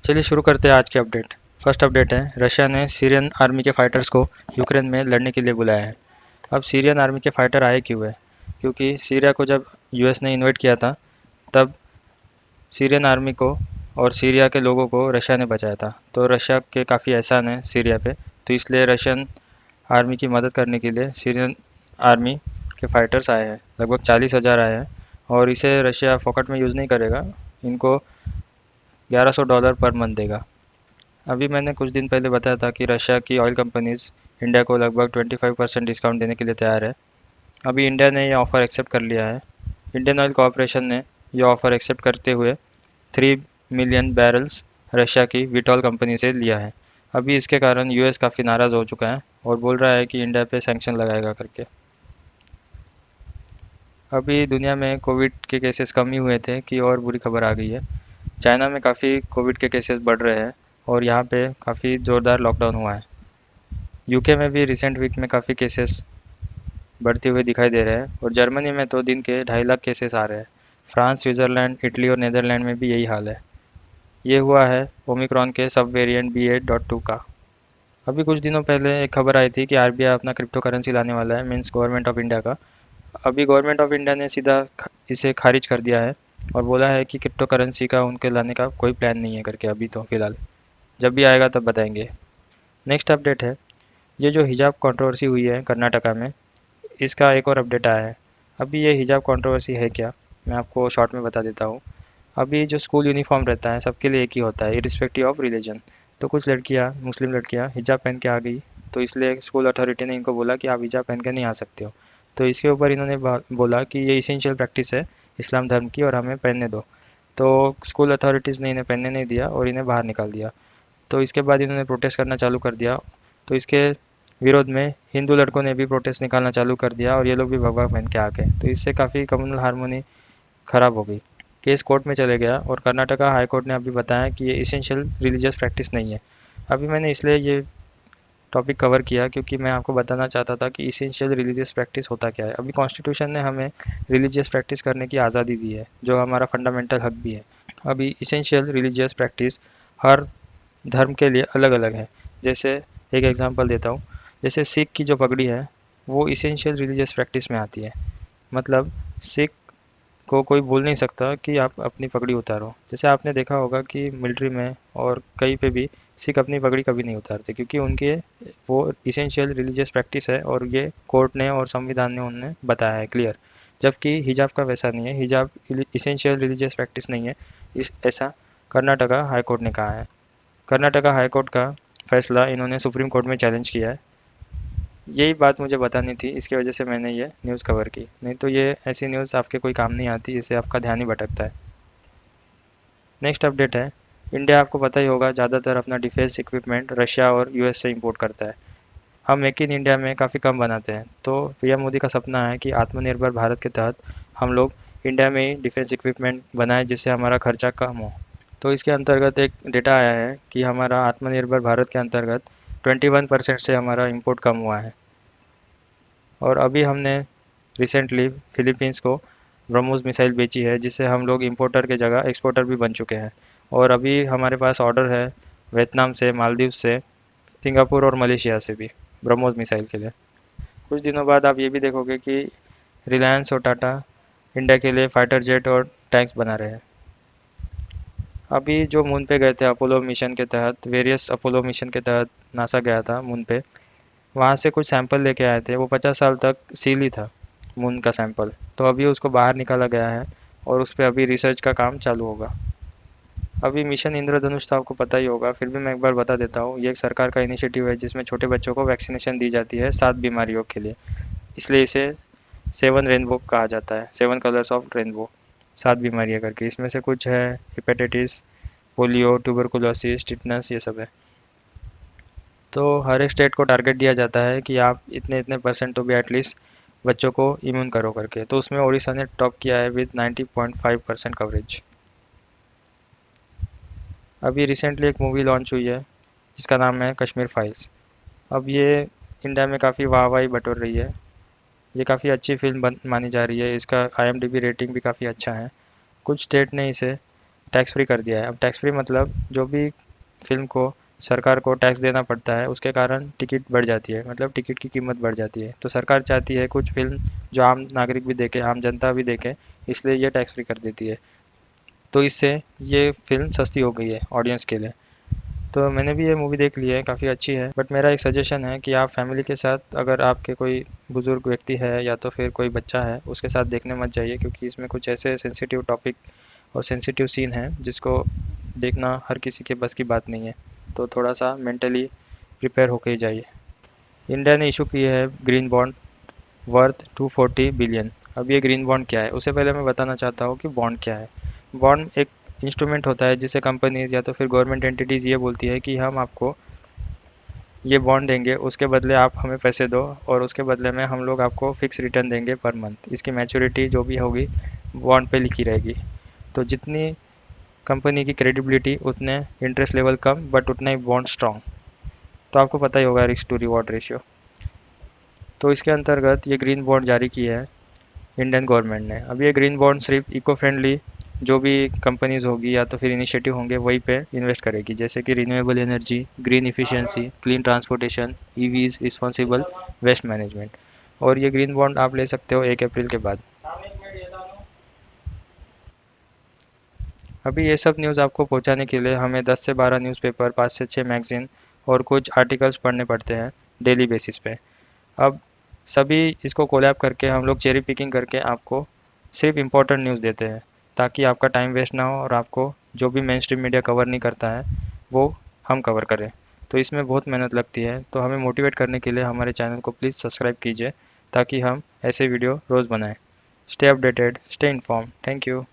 चलिए शुरू करते हैं आज के अपडेट। फर्स्ट अपडेट है, रशिया ने सीरियन आर्मी के फाइटर्स को यूक्रेन में लड़ने के लिए बुलाया है। अब सीरियन आर्मी के फाइटर आए क्यों है? क्योंकि सीरिया को जब यूएस ने इन्वाइट किया था, तब सीरियन आर्मी को और सीरिया के लोगों को रशिया ने बचाया था। तो रशिया के काफ़ी एहसान है सीरिया पे, तो इसलिए रशियन आर्मी की मदद करने के लिए सीरियन आर्मी के फाइटर्स आए हैं। लगभग 40,000 आए हैं और इसे रशिया फोकट में यूज़ नहीं करेगा, इनको $1100 पर मंथ देगा। अभी मैंने कुछ दिन पहले बताया था कि रशिया की ऑयल कंपनीज इंडिया को लगभग 25% डिस्काउंट देने के लिए तैयार है। अभी इंडिया ने यह ऑफ़र एक्सेप्ट कर लिया है। इंडियन ऑयल कॉरपोरेशन ने यह ऑफ़र एक्सेप्ट करते हुए 3 मिलियन बैरल्स रशिया की विटॉल कंपनी से लिया है। अभी इसके कारण यूएस काफ़ी नाराज़ हो चुका है और बोल रहा है कि इंडिया पे सैंक्शन लगाएगा करके। अभी दुनिया में कोविड के केसेस कम ही हुए थे कि और बुरी खबर आ गई है। चाइना में काफ़ी कोविड के केसेस बढ़ रहे हैं और यहाँ पे काफ़ी ज़ोरदार लॉकडाउन हुआ है। यूके में भी रिसेंट वीक में काफ़ी केसेस बढ़ते हुए दिखाई दे रहे हैं और जर्मनी में तो दिन के 2.5 लाख केसेस आ रहे हैं। फ्रांस, स्विट्ज़रलैंड, इटली और नीदरलैंड में भी यही हाल है। ये हुआ है ओमिक्रॉन के सब वेरिएंट BA.2 का। अभी कुछ दिनों पहले एक खबर आई थी कि आरबीआई अपना क्रिप्टो करेंसी लाने वाला है, मीन्स गवर्नमेंट ऑफ इंडिया का। अभी गवर्नमेंट ऑफ इंडिया ने सीधा इसे खारिज कर दिया है और बोला है कि क्रिप्टो करेंसी का उनके लाने का कोई प्लान नहीं है करके, अभी तो फ़िलहाल। जब भी आएगा तब बताएंगे। नेक्स्ट अपडेट है, ये जो हिजाब कंट्रोवर्सी हुई है कर्नाटका में, इसका एक और अपडेट आया है। अभी ये हिजाब कंट्रोवर्सी है क्या, मैं आपको शॉर्ट में बता देता हूँ। अभी जो स्कूल यूनिफॉर्म रहता है सबके लिए एक ही होता है, इरिस्पेक्टिव ऑफ रिलीजन। तो कुछ लड़कियाँ, मुस्लिम लड़कियाँ हिजाब पहन के आ गई, तो इसलिए स्कूल अथॉरिटी ने इनको बोला कि आप हिजाब पहन के नहीं आ सकते हो। तो इसके ऊपर इन्होंने बोला कि ये इसेंशियल प्रैक्टिस है इस्लाम धर्म की और हमें पहनने दो। तो स्कूल अथॉरिटीज़ ने इन्हें पहनने नहीं दिया और इन्हें बाहर निकाल दिया। तो इसके बाद इन्होंने प्रोटेस्ट करना चालू कर दिया। तो इसके विरोध में हिंदू लड़कों ने भी प्रोटेस्ट निकालना चालू कर दिया और ये लोग भी भगवा पहन के आ गए। तो इससे काफ़ी कम्युनल हारमोनी ख़राब हो गई। केस कोर्ट में चले गया और कर्नाटका हाई कोर्ट ने अभी बताया कि ये इसेंशियल रिलीजियस प्रैक्टिस नहीं है। अभी मैंने इसलिए ये टॉपिक कवर किया क्योंकि मैं आपको बताना चाहता था कि इसेंशियल रिलीजियस प्रैक्टिस होता क्या है। अभी कॉन्स्टिट्यूशन ने हमें रिलीजियस प्रैक्टिस करने की आज़ादी दी है, जो हमारा फंडामेंटल हक भी है। अभी इसेंशियल रिलीजियस प्रैक्टिस हर धर्म के लिए अलग अलग है। जैसे एक एग्जांपल देता हूँ, जैसे सिख की जो पगड़ी है वो इसेंशियल रिलीजियस प्रैक्टिस में आती है। मतलब सिख को कोई बोल नहीं सकता कि आप अपनी पगड़ी उतारो। जैसे आपने देखा होगा कि मिलिट्री में और कहीं पे भी सिख अपनी पगड़ी कभी नहीं उतारते, क्योंकि उनके वो इसेंशियल रिलीजियस प्रैक्टिस है और ये कोर्ट ने और संविधान ने उन्हें बताया है क्लियर। जबकि हिजाब का वैसा नहीं है, हिजाब इसेंशियल रिलीजियस प्रैक्टिस नहीं है, इस ऐसा कर्नाटका हाई कोर्ट ने कहा है। कर्नाटका हाई कोर्ट का फैसला इन्होंने सुप्रीम कोर्ट में चैलेंज किया है। यही बात मुझे बतानी थी, इसकी वजह से मैंने ये न्यूज़ कवर की, नहीं तो ये ऐसी न्यूज़ आपके कोई काम नहीं आती, इससे आपका ध्यान ही भटकता है। नेक्स्ट अपडेट है, इंडिया आपको पता ही होगा ज़्यादातर अपना डिफेंस इक्विपमेंट रशिया और यूएस से इंपोर्ट करता है। हम मेक इन इंडिया में काफ़ी कम बनाते हैं, तो पीएम मोदी का सपना है कि आत्मनिर्भर भारत के तहत हम लोग इंडिया में ही डिफेंस इक्विपमेंट बनाएं जिससे हमारा खर्चा कम हो। तो इसके अंतर्गत एक डेटा आया है कि हमारा आत्मनिर्भर भारत के अंतर्गत 21% से हमारा इंपोर्ट कम हुआ है। और अभी हमने रिसेंटली फिलीपींस को ब्रह्मोस मिसाइल बेची है, जिससे हम लोग इंपोर्टर के जगह एक्सपोर्टर भी बन चुके हैं। और अभी हमारे पास ऑर्डर है वियतनाम से, मालदीव से, सिंगापुर और मलेशिया से भी ब्रह्मोस मिसाइल के लिए। कुछ दिनों बाद आप ये भी देखोगे कि रिलायंस और टाटा इंडिया के लिए फाइटर जेट और टैंक्स बना रहे हैं। अभी जो मून पे गए थे अपोलो मिशन के तहत, वेरियस अपोलो मिशन के तहत नासा गया था मून पे, वहाँ से कुछ सैंपल लेके आए थे। वो 50 साल तक सील ही था मून का सैंपल, तो अभी उसको बाहर निकाला गया है और उस पर अभी रिसर्च का काम चालू होगा। अभी मिशन इंद्रधनुष तो आपको पता ही होगा, फिर भी मैं एक बार बता देता हूँ। ये एक सरकार का इनिशिएटिव है जिसमें छोटे बच्चों को वैक्सीनेशन दी जाती है 7 बीमारियों के लिए। इसलिए इसे 7 रेनबो कहा जाता है, 7 कलर्स ऑफ रेनबो, 7 बीमारियाँ करके। इसमें से कुछ है हेपेटाइटिस, पोलियो, ट्यूबरकुलोसिस, टिटनस, ये सब है। तो हर एक स्टेट को टारगेट दिया जाता है कि आप इतने इतने परसेंट तो भी एटलीस्ट बच्चों को इम्यून करो करके। तो उसमें उड़ीसा ने टॉप किया है विद 90.5% कवरेज। अभी रिसेंटली एक मूवी लॉन्च हुई है जिसका नाम है कश्मीर फाइल्स। अब ये इंडिया में काफ़ी वाहवाही बटोर रही है। ये काफ़ी अच्छी फिल्म मानी जा रही है, इसका IMDb रेटिंग भी काफ़ी अच्छा है। कुछ स्टेट ने इसे टैक्स फ्री कर दिया है। अब टैक्स फ्री मतलब जो भी फिल्म को सरकार को टैक्स देना पड़ता है उसके कारण टिकट बढ़ जाती है, मतलब टिकट की कीमत बढ़ जाती है। तो सरकार चाहती है कुछ फिल्म जो आम नागरिक भी देखे, आम जनता भी देखे, इसलिए ये टैक्स फ्री कर देती है। तो इससे ये फिल्म सस्ती हो गई है ऑडियंस के लिए। तो मैंने भी ये मूवी देख ली है, काफ़ी अच्छी है। बट मेरा एक सजेशन है कि आप फैमिली के साथ, अगर आपके कोई बुजुर्ग व्यक्ति है या तो फिर कोई बच्चा है, उसके साथ देखने मत जाइए, क्योंकि इसमें कुछ ऐसे सेंसिटिव टॉपिक और सेंसिटिव सीन है जिसको देखना हर किसी के बस की बात नहीं है। तो थोड़ा सा मेंटली प्रिपेयर होके ही जाइए। इंडिया ने इशू की है ग्रीन बॉन्ड वर्थ 240 बिलियन। अब ये ग्रीन बॉन्ड क्या है, उससे पहले मैं बताना चाहता हूँ कि बॉन्ड क्या है। बॉन्ड एक इंस्ट्रूमेंट होता है जिसे कंपनीज या तो फिर गवर्नमेंट एंटिटीज़ ये बोलती है कि हम आपको ये बॉन्ड देंगे, उसके बदले आप हमें पैसे दो, और उसके बदले में हम लोग आपको फिक्स रिटर्न देंगे पर मंथ। इसकी मैच्योरिटी जो भी होगी बॉन्ड पे लिखी रहेगी। तो जितनी कंपनी की क्रेडिबिलिटी उतने इंटरेस्ट लेवल कम, बट उतना ही बॉन्ड स्ट्रॉन्ग। तो आपको पता ही होगा रिस्क टू रिवॉर्ड रेशियो। तो इसके अंतर्गत ये ग्रीन बॉन्ड जारी की है इंडियन गवर्नमेंट ने। अब ये ग्रीन बॉन्ड सिर्फ इको फ्रेंडली जो भी कंपनीज होगी या तो फिर इनिशिएटिव होंगे वहीं पे इन्वेस्ट करेगी, जैसे कि renewable energy, green efficiency, clean transportation, EVs, responsible waste management. और ये ग्रीन बॉन्ड आप ले सकते हो 1 अप्रैल के बाद। अभी ये सब न्यूज़ आपको पहुंचाने के लिए हमें 10 से 12 न्यूज़पेपर, 5 से 6 मैगजीन और कुछ आर्टिकल्स पढ़ने पड़ते हैं डेली बेसिस पे। अब सभी इसको कोलैब करके हम लोग चेरी पिकिंग करके आपको सिर्फ इम्पोर्टेंट न्यूज़ देते हैं, ताकि आपका टाइम वेस्ट ना हो और आपको जो भी मेन स्ट्रीम मीडिया कवर नहीं करता है वो हम कवर करें। तो इसमें बहुत मेहनत लगती है, तो हमें मोटिवेट करने के लिए हमारे चैनल को प्लीज़ सब्सक्राइब कीजिए, ताकि हम ऐसे वीडियो रोज़ बनाएं। Stay updated, stay inform. Thank you.